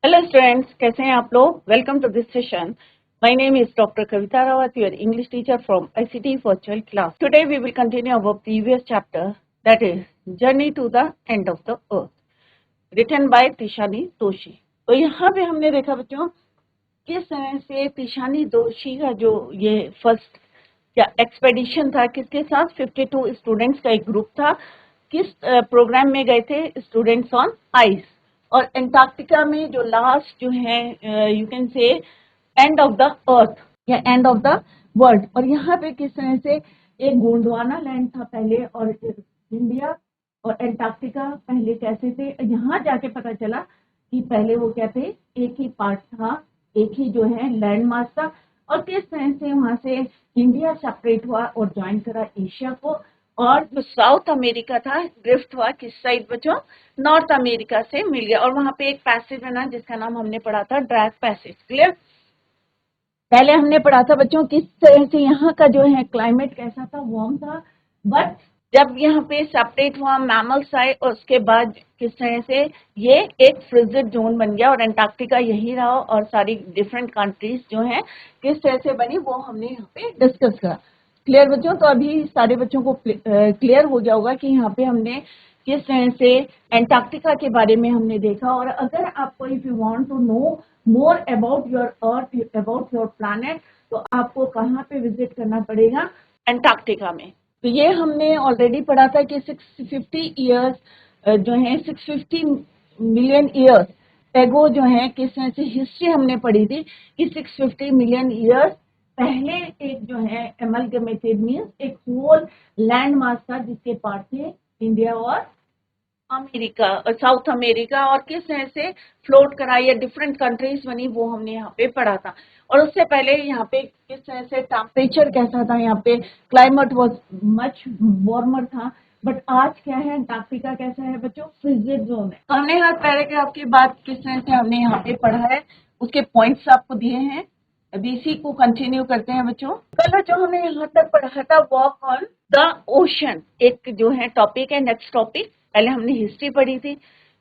Hello students, कैसे हैं आप लोग। Welcome to this session. My name is doctor Kavita Rawat, your English teacher from ICT virtual class. Today we will continue our previous chapter, that is journey to the end of the earth, written by Tishani Doshi. तो यहाँ पे हमने देखा बच्चों किस तरह से तिशानी दोशी का जो ये फर्स्ट क्या एक्सपेडिशन था, किसके साथ 52 स्टूडेंट्स का एक ग्रुप था, किस प्रोग्राम में गए थे, स्टूडेंट्स ऑन आइस. और एंटार्क्टिका में जो लास्ट जो है you can say and of the अर्थ या एंड ऑफ द वर्ल्ड. और यहाँ पे किस तरह से एक गोंडवाना लैंड था पहले, और इंडिया और एंटार्क्टिका पहले कैसे थे. यहाँ जाके पता चला कि पहले वो क्या थे, एक ही पार्ट था, एक ही जो है लैंड मास था. और किस तरह से वहां से इंडिया सेपरेट हुआ और ज्वाइन करा एशिया को, और जो साउथ अमेरिका था ड्रिफ्ट हुआ किस साइड बच्चों, नॉर्थ अमेरिका से मिल गया. और वहां पे एक पैसेज बना जिसका नाम हमने पढ़ा था ड्रैग पैसेज. क्लियर. पहले हमने पढ़ा था बच्चों किस तरह से यहाँ का जो है क्लाइमेट कैसा था, वार्म था. बट जब यहाँ पे सेपरेट हुआ, मैमल्स आए, और उसके बाद किस तरह से ये एक फ्रिजिड जोन बन गया और एंटार्क्टिका यही रहा. और सारी डिफरेंट कंट्रीज जो हैं किस तरह से बनी वो हमने यहाँ पे डिस्कस करा. क्लियर बच्चों. तो अभी सारे बच्चों को क्लियर हो गया होगा कि यहाँ पे हमने किस तरह से एंटार्क्टिका के बारे में हमने देखा. और अगर आपको if you want to know more about your earth, about your planet, तो आपको कहाँ पे विजिट करना पड़ेगा, एंटार्क्टिका में. तो ये हमने ऑलरेडी पढ़ा था कि 650 ईयर्स जो है 650 मिलियन ईयर्स एगो जो है किस तरह से हिस्ट्री हमने पढ़ी थी कि 650 मिलियन ईयर्स पहले एक जो है एमलगमेटेड मींस एक होल लैंड मास था जिसके पार्ट थे इंडिया और अमेरिका और साउथ अमेरिका, और किस तरह से फ्लोट कराई या डिफरेंट कंट्रीज बनी वो हमने यहाँ पे पढ़ा था. और उससे पहले यहाँ पे किस तरह से टेम्परेचर कैसा था, यहाँ पे क्लाइमेट वाज मच वार्मर था. बट आज क्या है, एंटार्क्टिका कैसा है बच्चों, फ्रिजिड जोन है. तो हमने हर पैराग्राफ के बाद किस तरह से हमने यहाँ पे पढ़ा है, उसके पॉइंट्स आपको दिए हैं. अभी इसी को कंटिन्यू करते हैं बच्चों. कल जो हमने यहाँ तक पढ़ा था वॉक ऑन द ओशन, एक जो है टॉपिक है. नेक्स्ट टॉपिक पहले हमने हिस्ट्री पढ़ी थी,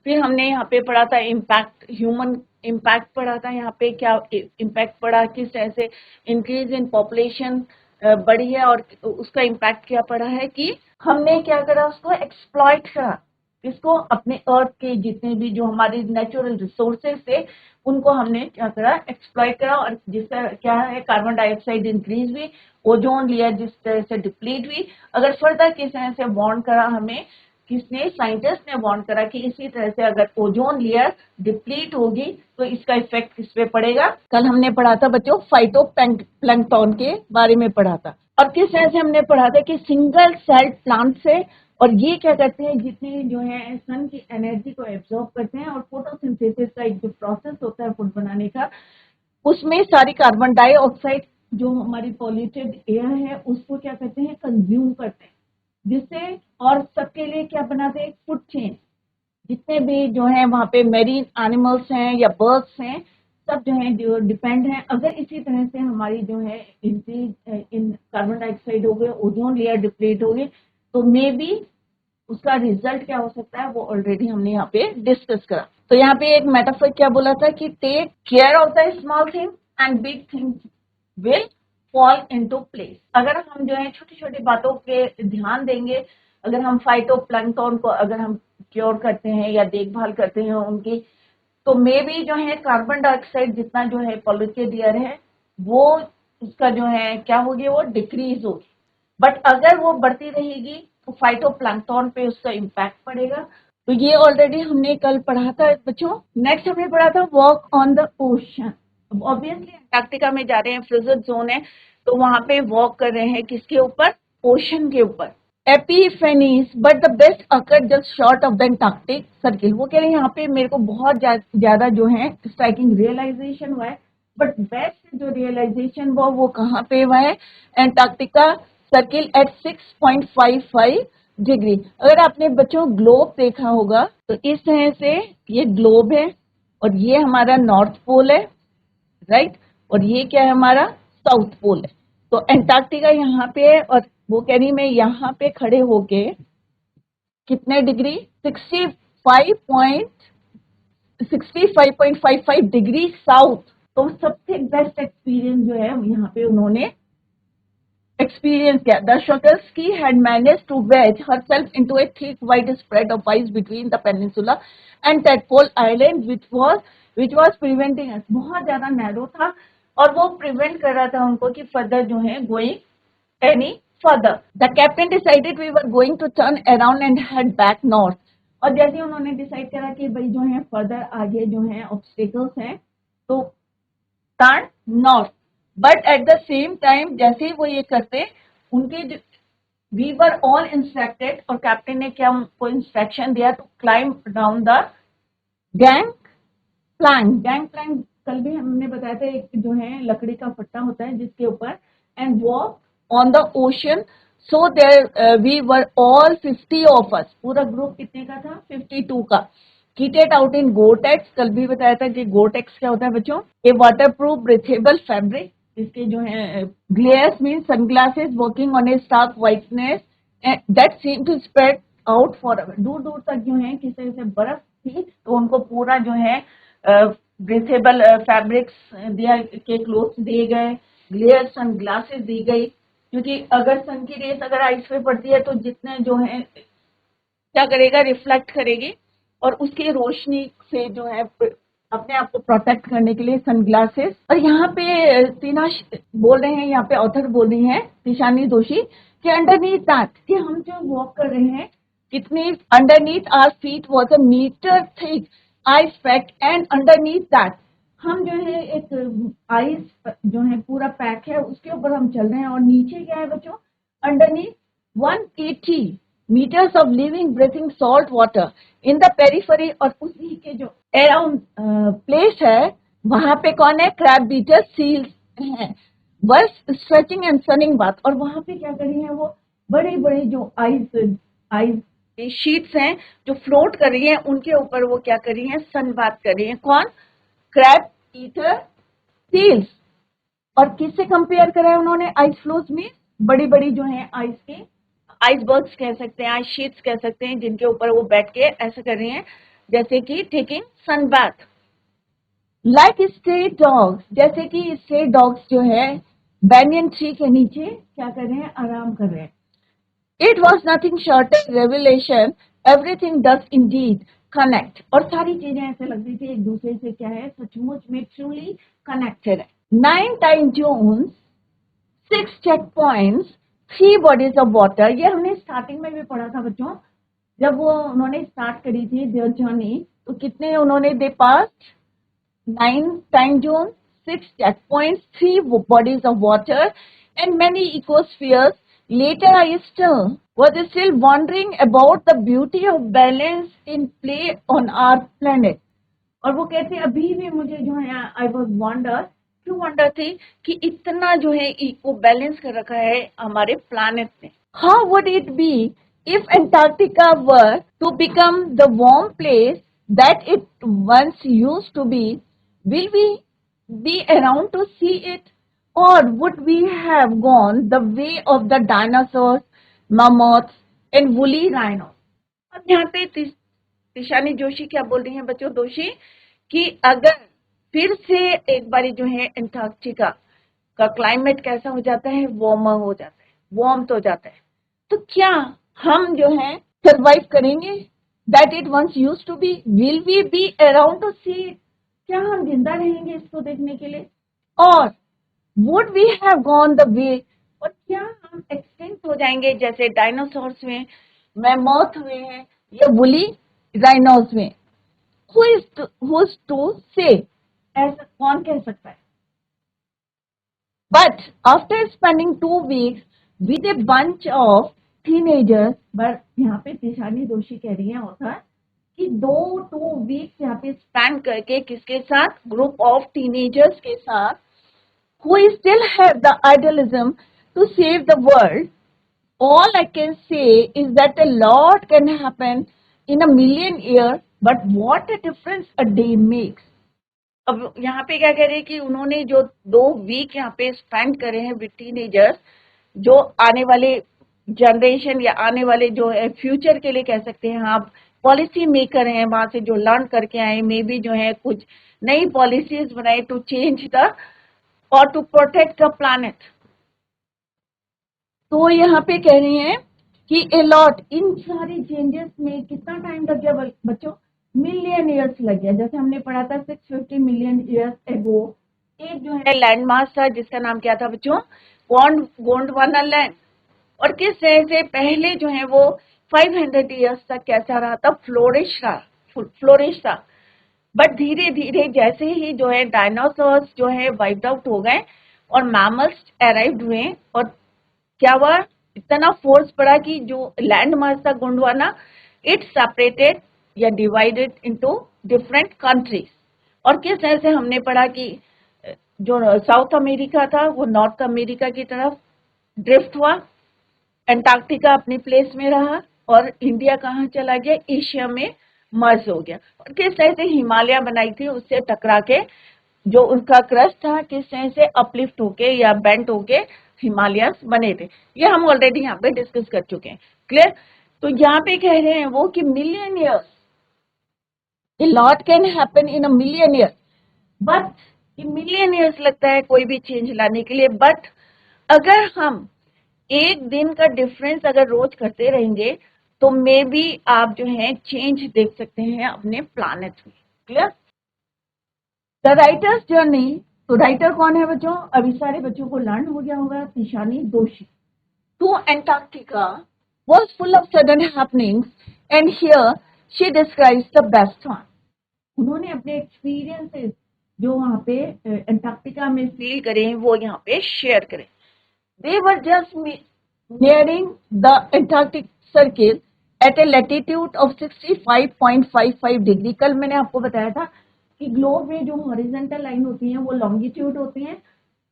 फिर हमने यहाँ पे पढ़ा था इम्पैक्ट, ह्यूमन इम्पैक्ट पढ़ा था. यहाँ पे क्या इम्पैक्ट पढ़ा, किस तरह से इंक्रीज इन पॉपुलेशन बढ़ी है, और उसका इम्पैक्ट क्या पड़ा है कि हमने क्या करा, उसको एक्सप्लॉइट करा. इसको अपने अर्थ के जितने भी जो हमारे नेचुरल रिसोर्सेज थे उनको हमने क्या करा, एक्सप्लॉइट करा. और जिसका क्या है, कार्बन डाइऑक्साइड इंक्रीज हुई, ओजोन लेयर जिस तरह से डिप्लीट हुई. अगर फर्दर किस तरह से वार्न करा हमें, किसने, साइंटिस्ट ने वार्न करा कि इसी तरह से अगर ओजोन लेयर डिप्लीट होगी तो इसका इफेक्ट किस पे पड़ेगा. कल हमने पढ़ा था बच्चों फाइटो प्लैंक्टन के बारे में पढ़ा था. और किस तरह से हमने पढ़ा था कि सिंगल सेल प्लांट से, और ये क्या करते हैं, जितने जो है सन की एनर्जी को एब्जॉर्ब करते हैं, और फोटोसिंथेसिस का एक जो प्रोसेस होता है फूड बनाने का, उसमें सारी कार्बन डाइऑक्साइड जो हमारी पॉल्यूटेड एयर है उसको क्या करते हैं, कंज्यूम करते हैं, जिससे और सबके लिए क्या बनाते हैं, फूड चेन. जितने भी जो है वहां पे मेरीन एनिमल्स हैं या बर्ड्स हैं, सब जो है जो डिपेंड है. अगर इसी तरह से हमारी जो है इंक्रीज इन कार्बन डाइऑक्साइड हो गए, ओजोन लेयर डिप्लीट हो गई, तो मे बी उसका रिजल्ट क्या हो सकता है वो ऑलरेडी हमने यहाँ पे डिस्कस करा. तो यहाँ पे एक मेटाफर क्या बोला था कि take care of the small thing and big thing will fall into place. अगर हम जो है छोटी छोटी बातों पे ध्यान देंगे, अगर हम फाइटोप्लैंक्टन को अगर हम क्योर करते हैं या देखभाल करते हैं उनकी, तो मे बी जो है कार्बन डाइऑक्साइड जितना जो है पॉल्यूटेड एयर है वो उसका जो है क्या होगी, वो डिक्रीज होगी. बट अगर वो बढ़ती रहेगी तो फाइटोप्लैंक्टन पे उसका इम्पैक्ट पड़ेगा. तो ये ऑलरेडी हमने कल पढ़ा था बच्चों. नेक्स्ट हमने पढ़ा था walk on the ocean. Obviously Antarctica में जा रहे हैं, फ्रिजिड जोन है, तो वहां पे वॉक कर रहे हैं किसके ऊपर, ओशन के ऊपर. Epiphanies but the best occur just short of the Antarctic circle. वो कह रहे हैं यहाँ पे मेरे को बहुत ज्यादा जो है स्ट्राइकिंग रियलाइजेशन हुआ है, बट बेस्ट जो रियलाइजेशन हुआ वो कहाँ पे हुआ है, एंटार्क्टिका सर्किल एट 6.55 डिग्री. अगर आपने बच्चों ग्लोब देखा होगा तो इस तरह से ये ग्लोब है, और ये हमारा नॉर्थ पोल है, राइट, और ये क्या है, हमारा साउथ पोल है. तो एंटार्क्टिका यहाँ पे है, और वो कह रही मैं यहाँ पे खड़े होके कितने डिग्री, 65.55 65.55 डिग्री साउथ। तो सबसे बेस्ट एक्सपीरियंस जो है यहाँ पे उन्होंने experience किया। The Shakelsky had managed to wedge herself into a thick white spread of ice between the peninsula and Tadpole Island, which was preventing us। बहुत ज्यादा नैरो था और वो प्रिवेंट कर रहा था उनको कि फर्दर जो है going any further. The captain decided we were going to turn around and head back north. और जैसे उन्होंने डिसाइड करा कि भाई जो है फर्दर आगे जो है ऑब्स्टिकल्स हैं तो turn north. But at the same time जैसे ही वो ये करते उनके वी वर ऑल इंस्ट्रक्टेड, और कैप्टन ने क्या उनको इंस्ट्रक्शन दिया to climb down the gangplank. Gangplank कल भी हमने बताया था, एक जो है लकड़ी का फट्टा होता है जिसके ऊपर, and walk on the ocean. So there we were all 50 of us. पूरा ग्रुप कितने का था? 52 का। Kitted out in Goretex. कल भी बताया था कि गोटेक्स क्या होता है बच्चों? A waterproof breathable fabric. इसके जो है glares mean sunglasses working on a stark whiteness that seem to spread out for दूर दूर तक जो है किसी से बर्फ थी, तो उनको पूरा जो है ब्रीथेबल फैब्रिक्स दिया के क्लोथ्स दिए गए, ग्लेयर सन ग्लासेस दी गई, क्योंकि अगर सन की रेस अगर आइस पे पड़ती है तो जितने जो है क्या करेगा, रिफ्लेक्ट करेगी, और उसकी रोशनी से जो है अपने आप को प्रोटेक्ट करने के लिए सनग्लासेस। और यहाँ पे टीना बोल रहे हैं, यहाँ पे ऑथर बोल रही हैं तिशानी दोषी कि अंडरनीथ दैट, कि हम जो वॉक कर रहे हैं कितनी underneath our feet was a metre thick ice pack, and underneath that हम जो है एक आइस जो है पूरा पैक है उसके ऊपर हम चल रहे हैं, और नीचे क्या है बच्चों? Underneath 180 meters of living breathing salt water in the periphery। और उसी के जो अराउंड प्लेस है वहां पे कौन है? क्रैब बीटर सील्स हैं, बस स्ट्रेचिंग एंड सनिंग बात। और वहां पे क्या करी है वो बड़े बड़े जो आइस शीट्स हैं जो फ्लोट कर रही हैं, उनके ऊपर वो क्या कर रही हैं? सन बात कर रही हैं। कौन? Crab eater seals. और किससे कंपेयर करा है उन्होंने? आइस फ्लोज में बड़ी बड़ी जो है आइस के आइसबर्ग्स कह सकते हैं, आइस शीट्स कह सकते हैं, जिनके ऊपर वो बैठ के ऐसा कर रही हैं जैसे कि taking sun bath. Like stray dogs, जैसे कि स्ट्रे डॉग्स जो है बैनियन ट्री के नीचे क्या कर रहे हैं? आराम कर रहे हैं। It was nothing short an revelation, everything does indeed connect. और सारी चीजें ऐसे लग रही थी एक दूसरे से क्या है? सचमुच में ट्रूली कनेक्टेड है। 9 time zones, 6 check points, 3 bodies of water. ये हमने स्टार्टिंग में भी पढ़ा था बच्चों, जब वो उन्होंने स्टार्ट करी थी देयर जर्नी, तो कितने उन्होंने they pass? 9 time zone, 6 check points, 3 bodies of water and many ecospheres. Later I was still wondering about the beauty of balance in play on our planet। और वो कहते अभी भी मुझे जो है आई वॉज वंडर, क्यों वंडर थी कि इतना जो है इको बैलेंस कर रखा है हमारे प्लानेट ने। How would it be if Antarctica were to become the warm place that it once used to be? Will we be around to see it, or would we have gone the way of the dinosaurs, mammoths and woolly rhinos? अब यहाँ पे तिशानी जोशी क्या बोल रही हैं बच्चों? दोषी कि अगर फिर से एक बारी जो है एंटार्क्टिका का क्लाइमेट कैसा हो जाता है? वार्मर हो जाता है, वार्म हो जाता है, तो क्या हम जो है सर्वाइव करेंगे? That it once used to be, will we be around to see it? क्या हम जिंदा रहेंगे इसको देखने के लिए? और would we have gone the way, और क्या हम एक्सटिंक्ट हो जाएंगे जैसे डायनासोर्स में, मैमोथ में है, या वुली राइनोस में? who's to say? ऐसा कौन कह सकता है? But after spending 2 weeks with a bunch of teenagers, but यहाँ पे तिशानी दोषी कह रही है ऑथर कि 2 वीक्स यहाँ पे स्पेंड करके किसके साथ? ग्रुप ऑफ टीनेजर्स के साथ, who still have the idealism to save the world. All I can say is that a lot can happen in a million years, but what a difference a day makes. अब यहाँ पे क्या कह रहे हैं कि उन्होंने जो 2 वीक यहाँ पे स्पेंड करे हैं विद टीनेजर्स, जो आने वाले जनरेशन या आने वाले जो है फ्यूचर के लिए कह सकते हैं आप पॉलिसी मेकर हैं वहां से जो लर्न करके आए, मे बी जो है कुछ नई पॉलिसीज बनाए टू चेंज द और टू प्रोटेक्ट द प्लैनेट। तो यहाँ पे कह रहे हैं कि ए लॉट, इन सारी चेंजेस में कितना टाइम लग गया बच्चों? मिलियन ईयर्स लग गया। जैसे हमने पढ़ा था 650 मिलियन ईयर्स एगो एक जो है लैंड मास था जिसका नाम क्या था बच्चों? गोंडवाना लैंड। और किस तरह से पहले जो है वो 500 ईयर्स तक कैसा रहा था? फ्लोरिश था। बट धीरे धीरे जैसे ही जो है डायनासोर्स जो है वाइप्ड आउट हो गए और मैमल्स अराइव्ड हुए, और क्या हुआ? इतना फोर्स पड़ा कि जो लैंड मास था गोंडवाना, इट सेपरेटेड या डिवाइडेड इनटू डिफरेंट कंट्रीज। और किस तरह से हमने पढ़ा कि जो साउथ अमेरिका था वो नॉर्थ अमेरिका की तरफ ड्रिफ्ट हुआ, अंटार्कटिका अपनी प्लेस में रहा, और इंडिया कहाँ चला गया? एशिया में मर्ज हो गया। और किस तरह से हिमालय बनाई थी उससे टकरा के जो उनका क्रस्ट था किस तरह से अपलिफ्ट होके या बेंट होके हिमालयस बने थे, ये हम ऑलरेडी यहाँ पे डिस्कस कर चुके हैं। क्लियर? तो यहाँ पे कह रहे हैं वो कि million years, a lot can happen in a million years, but million years लगता है कोई भी चेंज लाने के लिए। बट अगर हम एक दिन का डिफरेंस अगर रोज करते रहेंगे तो मे बी आप जो है चेंज देख सकते हैं अपने प्लैनेट में। क्लियर? द राइटर्स जर्नी, तो राइटर कौन है बच्चों? अभी सारे बच्चों को लर्न हो गया होगा, Tishani Doshi. To Antarctica was full of sudden happenings and here she describes the best one. उन्होंने अपने एक्सपीरियंसेस जो वहां पे एंटार्क्टिका में फील करे हैं वो यहाँ पे शेयर करें। They were just nearing the Antarctic Circle at a latitude of 65.55 degree. कल मैंने आपको बताया था कि ग्लोब में जो हॉरिजॉन्टल लाइन होती है वो लॉन्गिट्यूड होती है,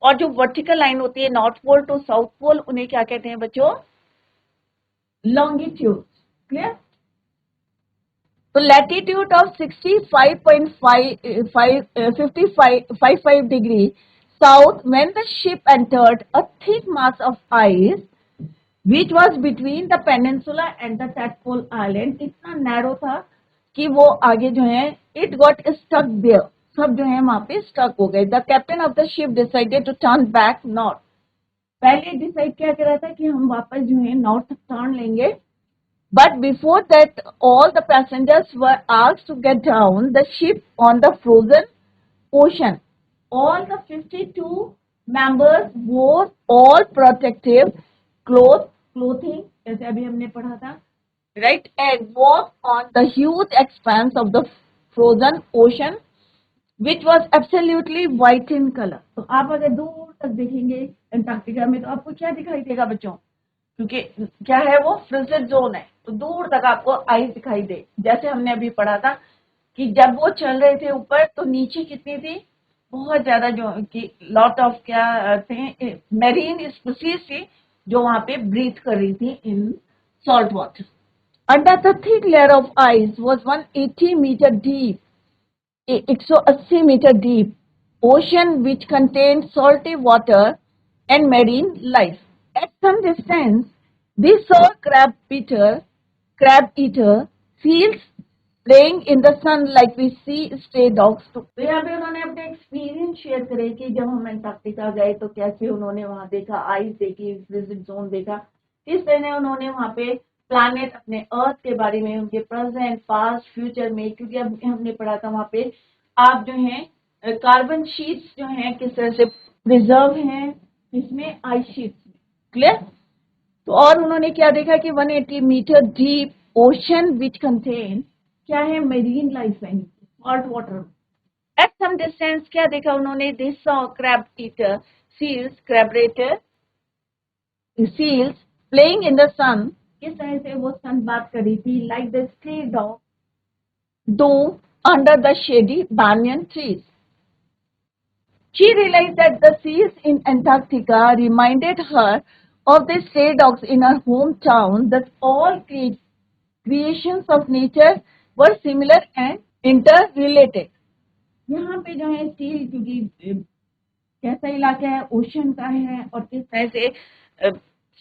और जो वर्टिकल लाइन होती है north pole to south pole उन्हें क्या कहते हैं बच्चों? लॉन्गिट्यूड। क्लियर? तो latitude of 65.55 degree south when the ship entered a thick mass of ice which was between the peninsula and the tadpole island। इतना narrow था कि वो आगे जो है it got stuck there, सब जो है वहां पे स्टक हो गए। The captain of the ship decided to turn back north। पहले डिसाइड क्या कर रहा था कि हम वापस जो है नॉर्थ टर्न लेंगे, but before that all the passengers were asked to get down the ship on the frozen ocean। All the 52 members wore all protective clothing, जैसे अभी हमने पढ़ा था, right, and walked on the huge expanse of the frozen ocean which was absolutely white in color। तो आप अगर दूर तक देखेंगे अंटार्कटिका में तो आपको क्या दिखाई देगा बच्चों? क्योंकि क्या है वो फ्रोजन जोन है, तो दूर तक आपको आइस दिखाई दे। जैसे हमने अभी पढ़ा था कि जब वो चल रहे थे ऊपर तो नीचे कितनी थी? बहुत ज्यादा, जो कि लॉट ऑफ क्या थे? मेरीन स्पीसीज थी जो वहां पे ब्रीथ कर रही थी in salt water. Under the thick layer of ice was 180 metre deep, 180 metre deep ocean which contained salty water and marine life। At some distance, we saw crab eater seals playing in the sun like we see stray dogs too। तो यहाँ पे उन्होंने अपने experience share करे कि जब हम Antarctica गए तो कैसे उन्होंने वहां देखा, आइस देखी, फ्रोजन जोन देखा, किस तरह उन्होंने वहां पे प्लैनेट अपने अर्थ के बारे में, उनके प्रेजेंट पास्ट फ्यूचर में, क्योंकि अब हमने पढ़ा था वहां पे आप जो है कार्बन शीट्स जो है किस तरह से प्रिजर्व हैं इसमें, आइस शीट्स में। क्लियर? तो और उन्होंने क्या देखा कि 180 metre deep ocean which contain क्या है? मेरीन लाइफ है salt water. At some distance क्या देखा उन्होंने? They saw crab eater seals, crabeater seals playing in the sun. किस तरह से वो सन बात कर रही थी? Like the stray dog do under the shady banyan trees। She realized that the seals in Antarctica reminded her of the stray dogs in her hometown, that all creations of nature were similar and interrelated। यहाँ पे जो है steel, क्योंकि कैसा इलाका है? Ocean का है, और किस तरह से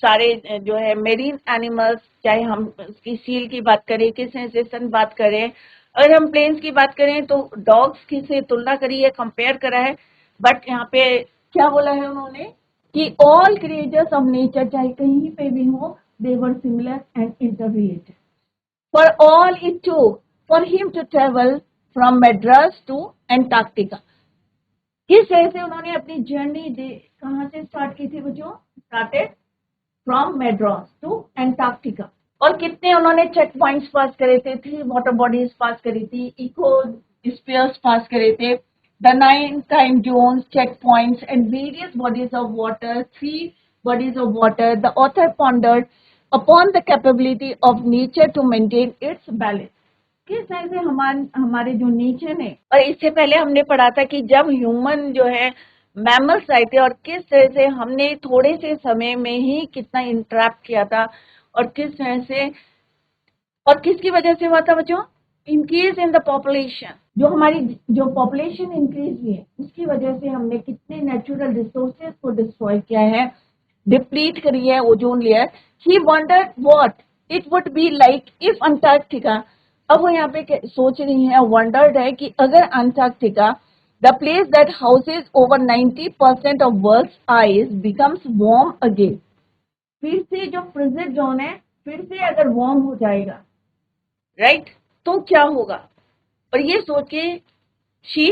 सारे जो है मेरीन एनिमल्स, चाहे हम उसकी सील की बात करें, किस सेंसेशन बात करें, अगर हम प्लेन्स की बात करें तो डॉग्स की से तुलना करी है, कंपेयर करा है, बट यहाँ पे क्या बोला है उन्होंने कि ऑल क्रिएचर्स ऑफ नेचर, चाहे कहीं पे भी हो, they were similar and interrelated. For all it took for him to travel from Madras to Antarctica. किस तरह से उन्होंने अपनी जर्नी कहाँ से स्टार्ट की थी बच्चों? Started from Madras to Antarctica. और कितने उन्होंने चेक पॉइंट्स पास करे थे? 3 वाटर बॉडीज पास करी थी, इको स्फीयर्स पास करे थे, the 9 time zones, check points and various bodies of water, 3 bodies of water. The author pondered upon the capability of nature to maintain its balance. किस तरह से हमारे जो नेचर है, और इससे पहले हमने पढ़ा था कि जब ह्यूमन जो है मैमल्स आए थे और किस तरह से हमने थोड़े से समय में ही कितना इंटरप्ट किया था, और किस तरह से और किसकी वजह से हुआ था बच्चों? Increase in the population. जो हमारी जो पॉपुलेशन इंक्रीज हुई है उसकी वजह से हमने कितने नेचुरल रिसोर्सेज को डिस्ट्रॉय किया है, डिप्लीट करी है ozone layer. He wondered what it would be like if Antarctica. अब वो यहाँ पे सोच रही है, वंडर्ड है कि अगर Antarctica, the place that houses over 90% of world's ice, becomes warm again. फिर से जो फ्रिजिड जोन है फिर से अगर वार्म हो जाएगा, राइट, तो क्या होगा? और ये सोच के she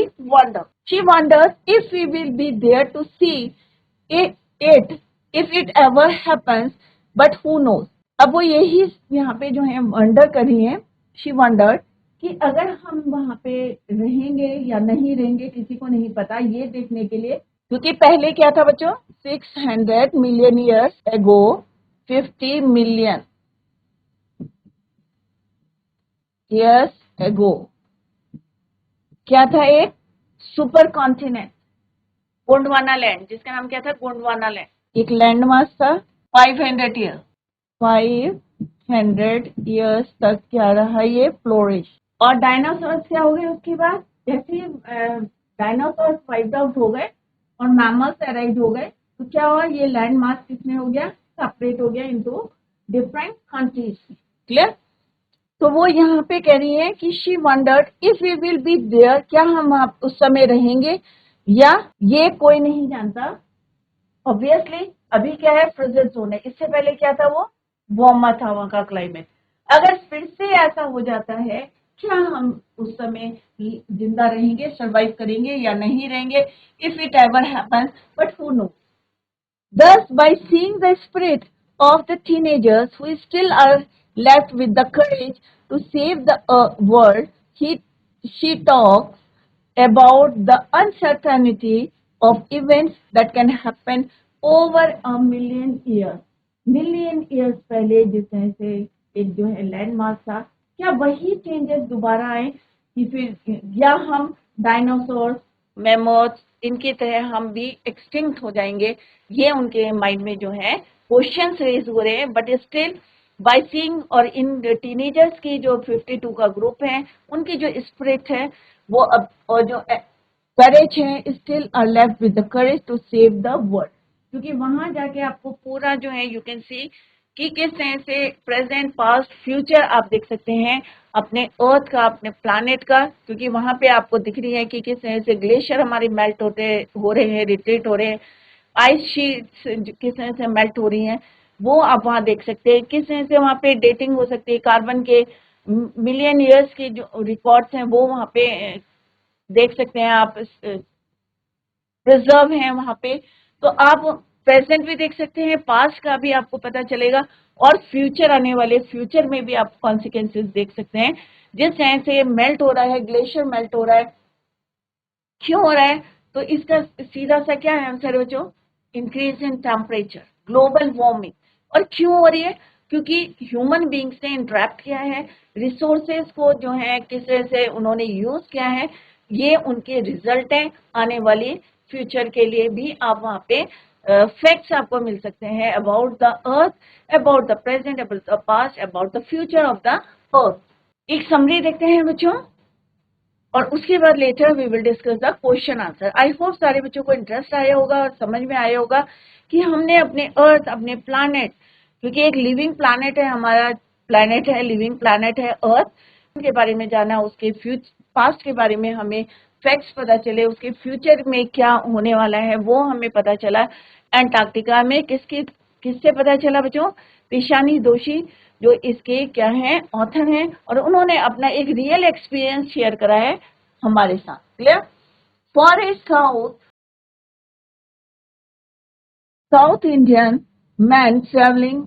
wonders if we will be there to see it if it ever happens, but who knows. अब वो यही यहाँ पे जो है वंडर कर रही है, she wondered कि अगर हम वहां पे रहेंगे या नहीं रहेंगे किसी को नहीं पता, ये देखने के लिए. क्योंकि पहले क्या था बच्चों? 600 million years ago, 50 million years ago क्या था? एक सुपर कॉन्टिनेंट, गोंडवाना लैंड, जिसका नाम क्या था? गोंडवाना लैंड. एक लैंड मास था. 500 ईयर 500 ईयर्स तक क्या रहा? ये फ्लोरिश. और डायनासोर्स क्या हो गए उसके बाद? जैसे डायनासोर्स वाइप्ड आउट हो गए और मैमल्स अराइव हो गए, तो क्या हुआ? ये लैंड मास किसमें हो गया? सेपरेट हो गया इनटू डिफरेंट कंट्रीज. क्लियर? तो वो यहाँ पे कह रही है कि she wondered if we will be there, क्या हम उस समय रहेंगे या ये कोई नहीं जानता. ऑब्वियसली अभी क्या है? फ्रिजिड जोन है. इससे पहले क्या था? वो वार्मर था वहां का क्लाइमेट. अगर फिर से ऐसा हो जाता है, क्या हम उस समय जिंदा रहेंगे, सरवाइव करेंगे या नहीं रहेंगे? If it ever happens, but who know. Thus, by seeing the spirit of the teenagers who still are left with the courage to save the world, she talks about the uncertainty of events that can happen over a million years. Million years पहले जिस तरह से एक जो है land mass था, क्या वही चेंजेस दोबारा आए कि फिर या हम डायनासोर, मैमोथ्स, इनकी तरह हम भी एक्सटिंक्ट हो जाएंगे? ये उनके माइंड में जो है क्वेश्चंस रेज हो रहे हैं. बट स्टिल बाय सीइंग, और इन टीनेजर्स की जो 52 का ग्रुप है, उनकी जो स्पिरिट है वो अब, और जो करेज है, still are left with the courage to save the world. क्योंकि वहां जाके आपको पूरा जो है यू कैन सी कि किस तरह से प्रेजेंट, पास्ट, फ्यूचर आप देख सकते हैं अपने अर्थ का, अपने प्लानेट का. क्योंकि वहां पे आपको दिख रही है कि किस तरह से ग्लेशियर हमारे मेल्ट हो रहे हैं, रिट्रीट हो रहे हैं, आइस शीट्स किस तरह से मेल्ट हो रही हैं, वो आप वहां देख सकते हैं. किस तरह से वहां पे डेटिंग हो सकती है, कार्बन के मिलियन ईयर्स के जो रिकॉर्ड्स हैं वो वहां पे देख सकते हैं आप, प्रिजर्व हैं वहां पे. तो आप प्रेजेंट भी देख सकते हैं, पास्ट का भी आपको पता चलेगा, और फ्यूचर आने वाले फ्यूचर में भी आप कॉन्सिक्वेंसेस देख सकते हैं. जिस तरह से मेल्ट हो रहा है, ग्लेशियर मेल्ट हो रहा है, क्यों हो रहा है? तो इसका सीधा सा क्या है आंसर बच्चों? Increase in temperature, global warming. और क्यों हो रही है? क्योंकि ह्यूमन बींग्स ने इंटरप्ट किया है, रिसोर्सेज को जो है किस तरह से उन्होंने यूज किया है, ये उनके रिजल्ट है. आने वाली फ्यूचर के लिए भी आप वहां पे फैक्ट्स आपको मिल सकते हैं about the earth, about the present, about the past, about the future of the earth. एक समरी देखते हैं बच्चों. और उसके बाद later we will discuss the question answer. I hope सारे बच्चों को इंटरेस्ट आया होगा और समझ में आया होगा कि हमने अपने अर्थ, अपने प्लैनेट, क्योंकि एक लिविंग प्लैनेट है, हमारा प्लैनेट है, लिविंग प्लैनेट है अर्थ, के बारे में जाना, उसके पास्ट के बारे में हमें फैक्ट्स पता चले, उसके फ्यूचर में क्या होने वाला है वो हमें पता चला। एंटार्क्टिका में किससे पता चला बच्चों? पेशानी दोषी, जो इसके क्या हैं, ऑथर हैं, और उन्होंने अपना एक रियल एक्सपीरियंस शेयर करा है हमारे साथ। Clear? For a South Indian man travelling,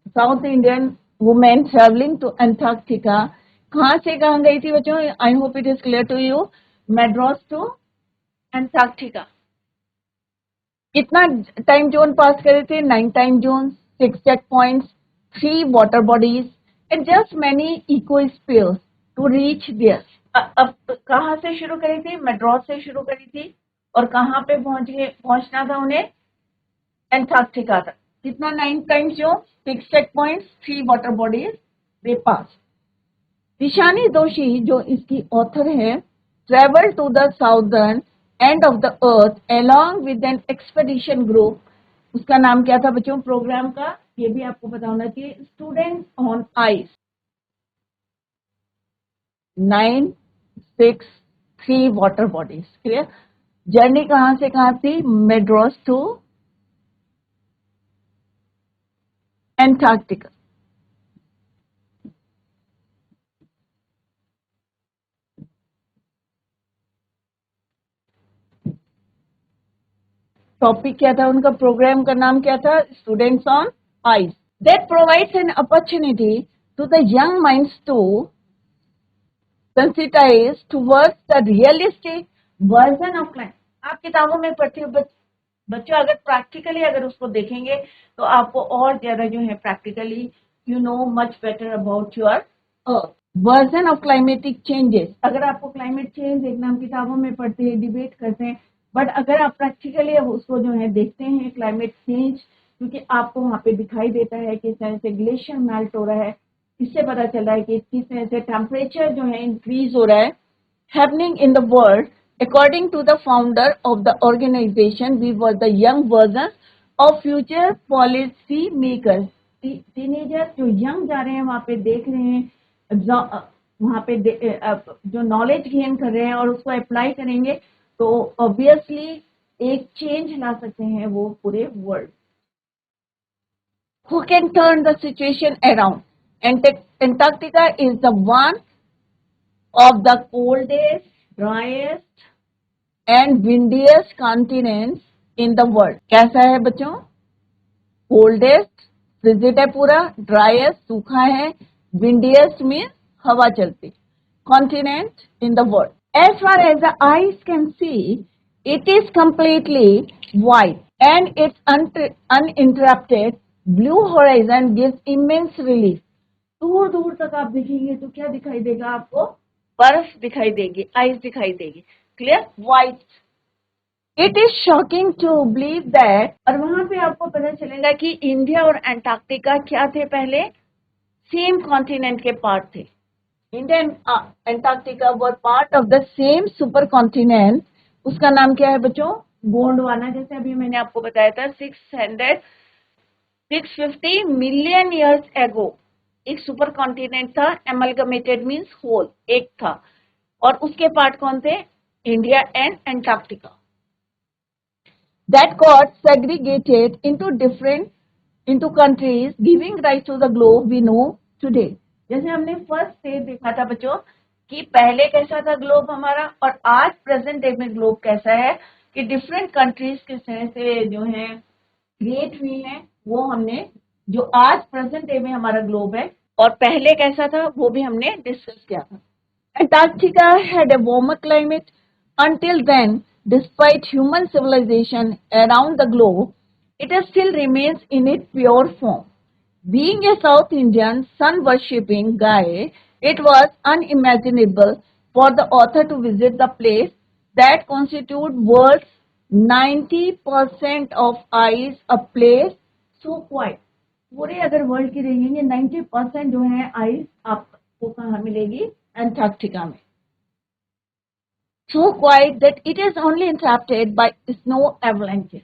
South Indian women travelling to Antarctica, कहां से कहां गई थी बच्चों? I hope it is clear to you. Madras to Antarctica. कितना टाइम जोन पास करे थे? 9 time zone, 6 check points, 3 water bodies and just many ecospheres to reach there. अब कहां से शुरू करी थी? मैड्रास से शुरू करी थी, और कहां पे पहुंचना था उन्हें? एंटार्क्टिका तक। कितना 9 time zone, 6 check points, 3 water bodies they pass. Tishani Doshi, जो इसकी ऑथर है, travel to the southern end of the earth along with an expedition group। उसका नाम क्या था बच्चों प्रोग्राम का? ये भी आपको पता होना चाहिए। Students on ice. 9, 6, 3 water bodies. Clear? Journey कहां से कहां थी? Madras to Antarctica. टॉपिक क्या था उनका? प्रोग्राम का नाम क्या था? Students on ice. That provides an opportunity to the young minds to sensitize towards the realistic version of climate। आप किताबों में पढ़ते हो बच्चों, अगर प्रैक्टिकली अगर उसको देखेंगे तो आपको और ज्यादा जो है practically you know much better about your earth. Version of climatic changes, अगर आपको क्लाइमेट चेंज देखना, हम किताबों में पढ़ते हैं, डिबेट करते हैं, बट अगर आप प्रैक्टिकली उसको जो है देखते हैं क्लाइमेट चेंज, क्योंकि आपको वहां पे दिखाई देता है किस तरह से ग्लेशियर मेल्ट हो रहा है, इससे पता चल रहा है कि किस तरह से टेम्परेचर जो है इंक्रीज हो रहा है happening in the world. According to the founder of the organization, we were the young version of future policy makers. Teenager जो यंग जा रहे हैं वहां पे देख रहे हैं, वहां पे जो नॉलेज गेन कर रहे हैं और उसको अप्लाई करेंगे तो ऑब्वियसली एक चेंज ला सकते हैं वो पूरे world. Who can turn the situation around? Antarctica is the one of the coldest, driest and windiest continents in the world। कैसा है बच्चों? कोल्डेस्ट, फ्रिजिड है पूरा, ड्राइएस्ट, सूखा है, विंडिएस्ट मीन्स हवा चलती, continent in the world. As far as the eyes can see, it is completely white and its uninterrupted blue horizon gives immense relief। दूर दूर तक आप देखेंगे तो क्या दिखाई देगा आपको? बर्फ दिखाई देगी, आइस दिखाई देगी। Clear? White. It is shocking to believe that, और वहां पे आपको पता चलेगा कि इंडिया और एंटार्क्टिका क्या थे? पहले सेम कॉन्टिनेंट के पार्ट थे। India and Antarctica were part of the same super continent. उसका नाम क्या है बच्चों? गोंडवाना। जैसे अभी मैंने आपको बताया था 650 मिलियन ईयर्स एगो एक सुपर कॉन्टिनेंट था, एमलगमेटेड मीन्स होल, एक था, और उसके पार्ट कौन थे? India and Antarctica. That got segregated into countries, giving rise to the globe we know today। जैसे हमने फर्स्ट डे देखा था बच्चों कि पहले कैसा था ग्लोब हमारा, और आज प्रेजेंट डे में ग्लोब कैसा है, कि डिफरेंट कंट्रीज किस तरह से जो है क्रिएट हुई हैं, वो हमने जो आज प्रेजेंट डे में हमारा ग्लोब है और पहले कैसा था वो भी हमने डिस्कस किया था। Antarctica had a warmer climate until then. Despite human civilization around the globe, it still remains in its pure form। Being a South Indian sun-worshipping guy, it was unimaginable for the author to visit the place that constitute world's 90% of ice, a place so quiet। पूरे अगर world की देखेंगे 90% जो है ice आपको कहाँ मिलेगी? Antarctica में। so quiet that it is only interrupted by snow avalanches.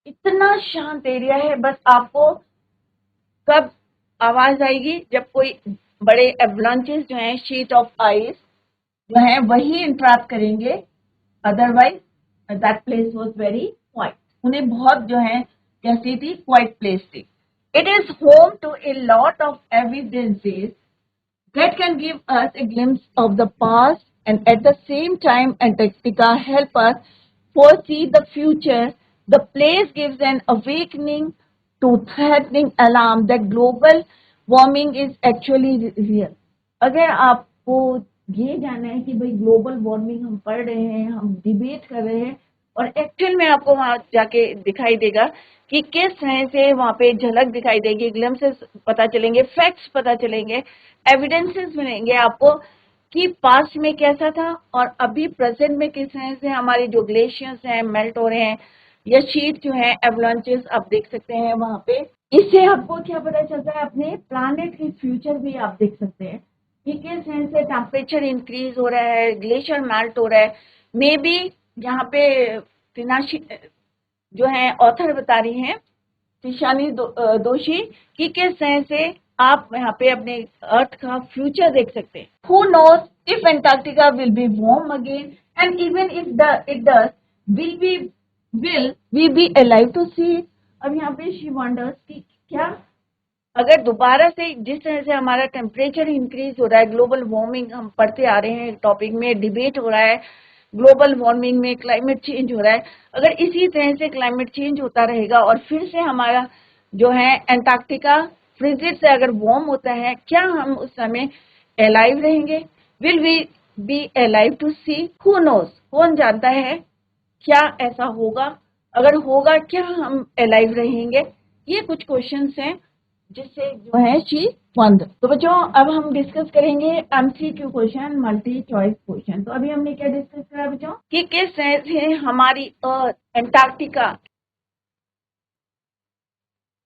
इतना शांत एरिया है, बस आपको कब आवाज आएगी जब कोई बड़े एवलांचेस जो हैं, शीट ऑफ आइस जो है वही इंटरप्ट करेंगे, otherwise that place was very quiet. उन्हें बहुत जो है कैसी थी, क्वाइट प्लेस थी. It is home to a lot of evidences that can give us a glimpse of the past, and at the same time Antarctica help us foresee the future. The place gives an awakening to threatening alarm that global warming is actually real. अगर आपको ये जानना है कि भाई global warming हम पढ़ रहे हैं, हम डिबेट कर रहे हैं, और एक्चुअल में आपको वहां जाके दिखाई देगा कि किस तरह से वहां पे झलक दिखाई देगी, ग्लिम्पसेस पता चलेंगे, फैक्ट्स पता चलेंगे, एविडेंसेस मिलेंगे आपको कि पास्ट में कैसा था और अभी प्रेजेंट में किस तरह से हमारे जो ग्लेशियर्स हैं मेल्ट हो रहे हैं, या शीट जो है एवलांचेस आप देख सकते हैं वहां पे. इससे आपको क्या पता चलता है, अपने प्लानेट की फ्यूचर भी आप देख सकते हैं कि किस तरह से टेम्परेचर इंक्रीज हो रहा है, ग्लेशियर मेल्ट हो रहा है. मे बी यहाँ पे तिनाशी जो है ऑथर बता रही हैं, तिशानी दोषी, कि किस तरह से आप यहाँ पे अपने अर्थ का फ्यूचर देख सकते हैं. Who knows if Antarctica will be warm again, and even if it does, will we be alive to see it. अब यहाँ पे शी वंडर्स कि क्या अगर दोबारा से जिस तरह से हमारा टेम्परेचर इंक्रीज हो रहा है, ग्लोबल वार्मिंग हम पढ़ते आ रहे हैं, टॉपिक में डिबेट हो रहा है, ग्लोबल वार्मिंग में क्लाइमेट चेंज हो रहा है, अगर इसी तरह से क्लाइमेट चेंज होता रहेगा और फिर से हमारा जो है एंटार्क्टिका फ्रिजिड से अगर वार्म होता है, क्या हम उस समय अलाइव रहेंगे? Will we be alive to see? Who knows, कौन जानता है क्या ऐसा होगा? अगर होगा क्या हम अलाइव रहेंगे? ये कुछ क्वेश्चंस हैं जिससे जो है शी वंडर. तो बच्चों अब हम डिस्कस करेंगे MCQ question, multi choice question. तो अभी हमने क्या डिस्कस करा बच्चों कि किस तरह से हमारी अर्थ एंटार्क्टिका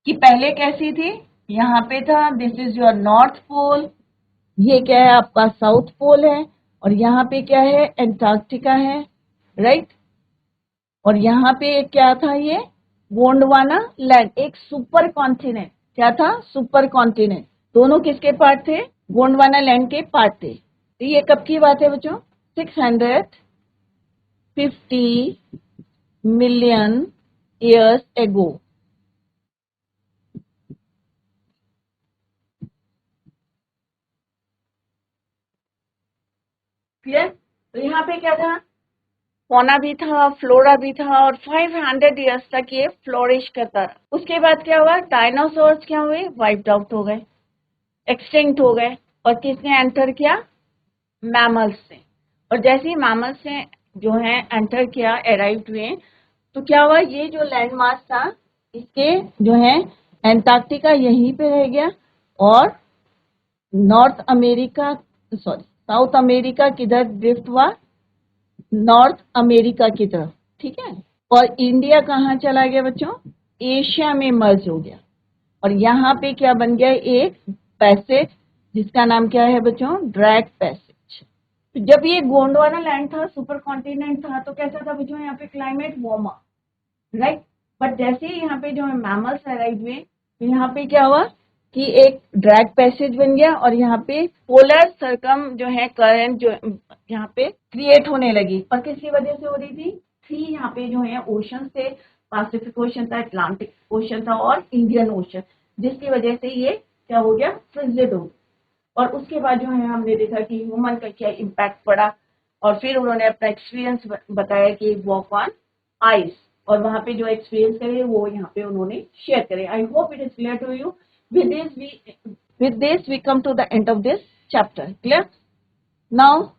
कि पहले कैसी थी, यहाँ पे था this is your north pole, ये क्या है आपका साउथ पोल है, और यहाँ पे क्या है एंटार्क्टिका है, राइट. और यहाँ पे क्या था, ये गोंडवाना लैंड, एक सुपर कॉन्टिनेंट. क्या था? Super continent. दोनों किसके पार्ट थे? गोंडवाना लैंड के पार्ट थे. तो ये कब की बात है बच्चों? 650 मिलियन ईयर्स एगो. क्लियर? तो यहाँ पे क्या था, फोना भी था, फ्लोरा भी था, और 500 ईयर्स तक ये फ्लोरिश करता रहा. उसके बाद क्या हुआ, डायनासोर्स क्या हुए, वाइप्ड आउट हो गए, एक्सटिंक्ट हो गए, और किसने एंटर किया? मैमल्स ने. और जैसे ही मैमल्स ने जो है एंटर किया, अराइव हुए, तो क्या हुआ, ये जो लैंड मास था इसके जो है एंटार्क्टिका यहीं पे रह गया, और north America sorry south America किधर ड्रिफ्ट हुआ? नॉर्थ अमेरिका की तरफ. ठीक है. और इंडिया कहाँ चला गया बच्चों? एशिया में मर्ज हो गया. और यहाँ पे क्या बन गया, एक पैसेज जिसका नाम क्या है बच्चों? ड्रैक पैसेज. तो जब ये गोंडवाना लैंड था, सुपर कॉन्टिनेंट था, तो कैसा था बच्चों? यहाँ पे क्लाइमेट वार्मर, राइट. बट जैसे ही यहाँ पे जो है मैमल्स अराइव हुए, तो यहाँ पे क्या हुआ कि एक ड्रैग पैसेज बन गया, और यहाँ पे पोलर सर्कम जो है करंट जो यहाँ पे क्रिएट होने लगी. और किसकी वजह से हो रही थी? थ्री यहाँ पे जो है ओशन थे, पैसिफिक ओशन था, अटलांटिक ओशन था, और इंडियन ओशन, जिसकी वजह से ये क्या हो गया, फ्रिजिड हो. और उसके बाद जो है हमने देखा कि ह्यूमन का क्या इम्पैक्ट पड़ा, और फिर उन्होंने अपना एक्सपीरियंस बताया कि वॉक ऑन आइस, और वहां पे जो एक्सपीरियंस करे वो यहाँ पे उन्होंने शेयर करे. I hope it is clear to you. With this we come to the end of this chapter. Clear? Now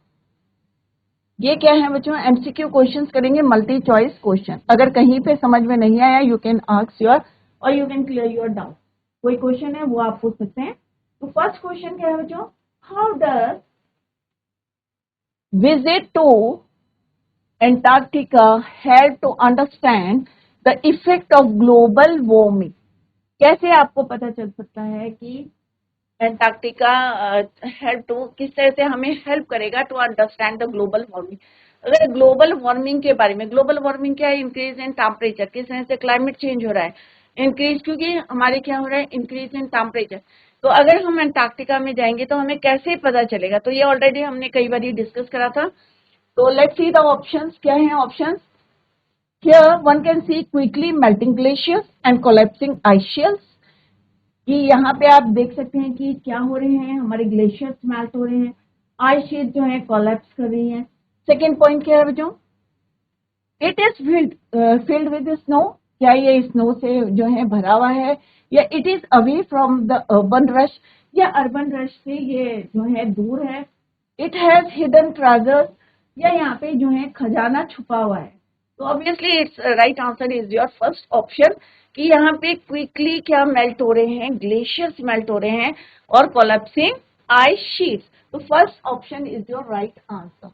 ये क्या है बच्चों? एमसीक्यू क्वेश्चंस करेंगे, मल्टी चॉइस क्वेश्चन. अगर कहीं पे समझ में नहीं आया, यू कैन आस्क योर और you can clear your doubt. कोई क्वेश्चन है वो आप पूछ सकते हैं. तो फर्स्ट क्वेश्चन क्या है बच्चों? How does visit to Antarctica help to understand the effect of global warming? कैसे आपको पता चल सकता है कि एंटार्क्टिका हेल्प टू, किस तरह से हमें हेल्प करेगा to understand the global warming? अगर ग्लोबल वार्मिंग के बारे में, ग्लोबल वार्मिंग क्या है? इंक्रीज इन टेम्परेचर, किस तरह से क्लाइमेट चेंज हो रहा है, इंक्रीज, क्योंकि हमारे क्या हो रहा है? Increase in temperature. तो अगर हम अंटार्कटिका में जाएंगे तो हमें कैसे पता चलेगा? तो ये ऑलरेडी हमने कई बार डिस्कस करा था। तो लेट्स सी द ऑप्शंस। क्या है options? Here one can see quickly melting glaciers and collapsing ice shields, कि यहाँ पे आप देख सकते हैं कि क्या हो रहे हैं, हमारे ग्लेशियर्स मेल्ट हो रहे हैं, आइस शीट जो है कोलैप्स कर रही है। सेकेंड पॉइंट क्या है बच्चों? It is filled with snow, क्या ये स्नो से जो है भरा हुआ है, या it is away from the urban rush, या अर्बन रश से ये जो है दूर है। इट हैज हिडन ट्रेजर्स, या यहाँ पे जो है खजाना छुपा हुआ है। तो obviously it's right answer is your first option, कि यहाँ पे क्विकली क्या मेल्ट हो रहे हैं? ग्लेशियर्स मेल्ट हो रहे हैं और कोलैप्सिंग आइस शीट्स। तो first option is your right answer.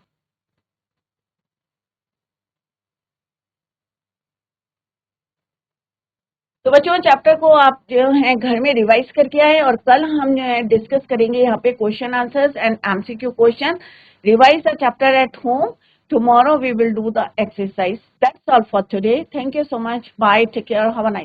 तो बच्चों चैप्टर को आप जो है घर में रिवाइज करके आए, और कल हम जो है डिस्कस करेंगे यहाँ पे question answers and MCQ question. Revise the chapter at home. Tomorrow we will do the exercise. That's all for today. Thank you so much. Bye. Take care. Have a nice day.